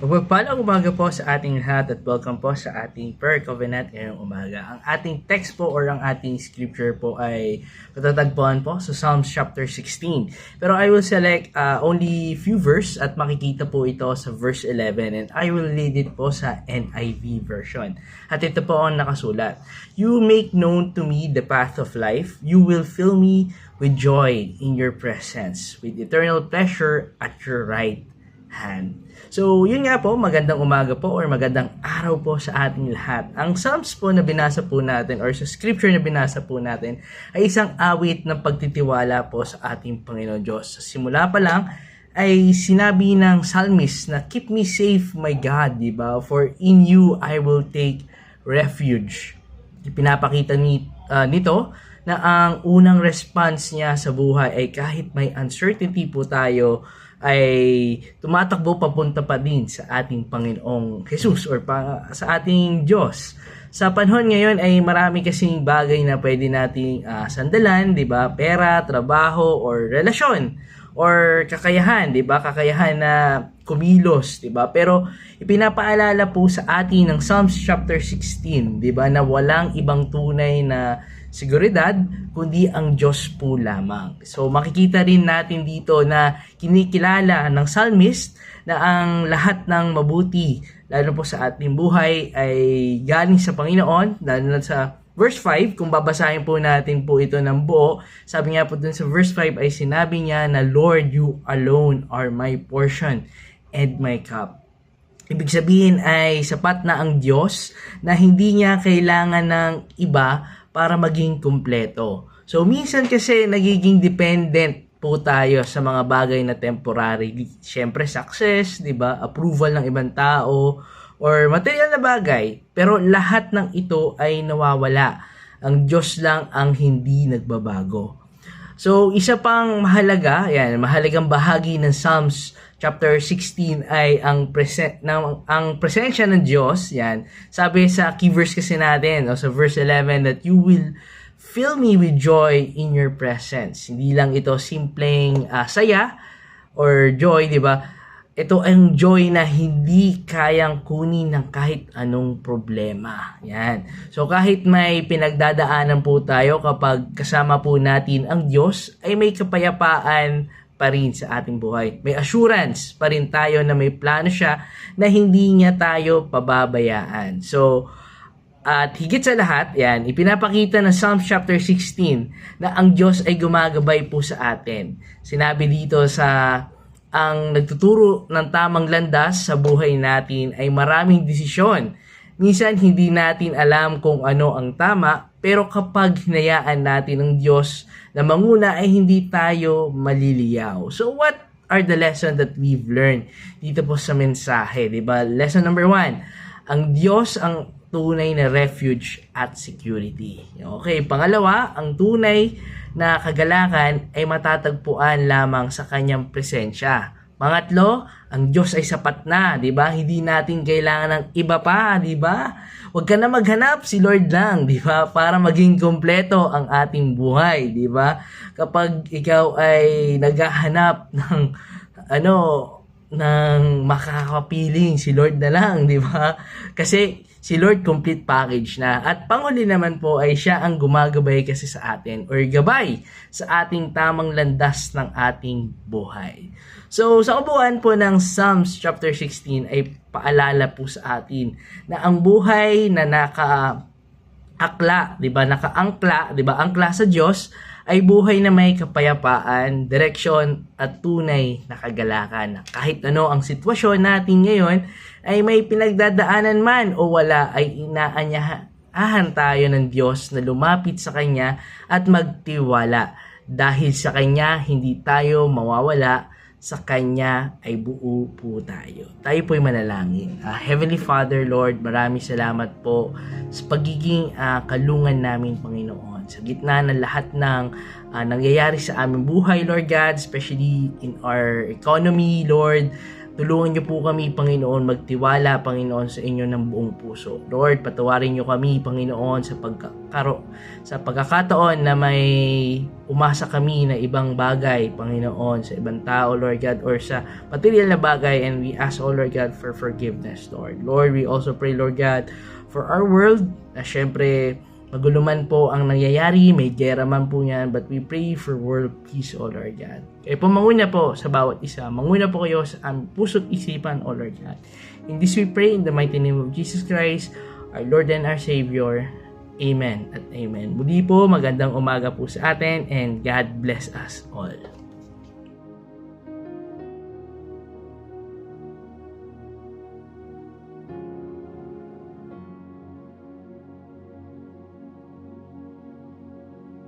Mapagpalang umaga po sa ating lahat at welcome po sa ating prayer covenant ngayong umaga. Ang ating text po or ang ating scripture po ay matatagpuan po sa Psalms chapter 16. Pero I will select only few verse at makikita po ito sa verse 11 and I will read it po sa NIV version. At ito po ang nakasulat. You make known to me the path of life. You will fill me with joy in your presence, with eternal pleasure at your right hand. So, yun nga po, magandang umaga po or magandang araw po sa ating lahat. Ang Psalms po na binasa po natin or sa scripture na binasa po natin ay isang awit ng pagtitiwala po sa ating Panginoon Diyos. Sa simula pa lang ay sinabi ng psalmist na keep me safe, my God, di ba? For in you I will take refuge. Ipinapakita nito na ang unang response niya sa buhay ay kahit may uncertainty po tayo, ay tumatakbo papunta pa din sa ating Panginoong Jesus or sa ating Diyos. Sa panahon ngayon ay marami kasing bagay na pwede nating sandalan, 'di ba? Pera, trabaho or relasyon or kakayahan, 'di ba? Kakayahan na kumilos, 'di ba? Pero ipinapaalala po sa atin ng Psalms chapter 16, 'di ba, na walang ibang tunay na seguridad kundi ang Diyos po lamang. So makikita rin natin dito na kinikilala ng psalmist na ang lahat ng mabuti lalo po sa ating buhay ay galing sa Panginoon, lalo na sa verse 5, kung babasahin po natin po ito ng buo, sabi nga po dun sa verse 5 ay sinabi niya na Lord, you alone are my portion and my cup. Ibig sabihin ay sapat na ang Diyos na hindi niya kailangan ng iba para maging kumpleto. So, minsan kasi nagiging dependent po tayo sa mga bagay na temporary. Siyempre, success, di ba? Approval ng ibang tao, or material na bagay. Pero lahat ng ito ay nawawala. Ang Diyos lang ang hindi nagbabago. So, isa pang mahalagang bahagi ng Psalms chapter 16 ay ang presensya ng Diyos. Yan. Sabi sa key verse kasi natin, o sa verse 11, that you will fill me with joy in your presence. Hindi lang ito simpleng saya or joy, di ba? Ito ang joy na hindi kayang kunin ng kahit anong problema. Yan. So kahit may pinagdadaanan po tayo, kapag kasama po natin ang Diyos, ay may kapayapaan pa rin sa ating buhay. May assurance pa rin tayo na may plano siya na hindi niya tayo pababayaan. So, at higit sa lahat, yan, ipinapakita ng Psalms chapter 16 na ang Diyos ay gumagabay po sa atin. Sinabi dito sa ang nagtuturo ng tamang landas sa buhay natin ay maraming desisyon. Minsan hindi natin alam kung ano ang tama, pero kapag hinayaan natin ng Diyos na manguna ay hindi tayo maliliyaw. So what are the lessons that we've learned dito po sa mensahe, di ba? Lesson number 1, ang Diyos ang tunay na refuge at security. Okay, pangalawa, ang tunay na kagalakan ay matatagpuan lamang sa kanyang presensya. Pangatlo, ang Diyos ay sapat na, 'di ba? Hindi natin kailangan ng iba pa, 'di ba? Huwag ka na maghanap, si Lord lang, 'di ba? Para maging kompleto ang ating buhay, 'di ba? Kapag ikaw ay naghahanap ng makakapiling, si Lord na lang, 'di ba? Kasi si Lord complete package na. At panghuli naman po ay siya ang gumagabay kasi sa atin or gabay sa ating tamang landas ng ating buhay. So, sa kabuuan po ng Psalms chapter 16 ay paalala po sa atin na ang buhay na nakaangkla sa Diyos ay buhay na may kapayapaan, direksyon at tunay na kagalakan. Kahit ano ang sitwasyon natin ngayon ay may pinagdadaanan man o wala, ay inaanyahan tayo ng Diyos na lumapit sa Kanya at magtiwala. Dahil sa Kanya hindi tayo mawawala, sa Kanya ay buo po tayo. Tayo po'y manalangin. Heavenly Father, Lord, maraming salamat po sa pagiging kalungan namin, Panginoon. Sa gitna ng lahat ng nangyayari sa aming buhay, Lord God, especially in our economy, Lord, Tulungan niyo po kami, Panginoon, magtiwala, Panginoon, sa inyo ng buong puso. Lord, patawarin niyo kami, Panginoon, sa pagkakataon na may umasa kami na ibang bagay, Panginoon, sa ibang tao, Lord God, or sa material na bagay, and we ask, oh Lord God, for forgiveness, Lord. Lord, we also pray, Lord God, for our world, na syempre, magulo man po ang nangyayari, may gera man po yan, but we pray for world peace, O Lord God. Kaya po manguna po sa bawat isa, manguna po kayo sa aming puso't isipan, O Lord God. In this we pray in the mighty name of Jesus Christ, our Lord and our Savior. Amen at amen. Muli po, magandang umaga po sa atin, and God bless us all.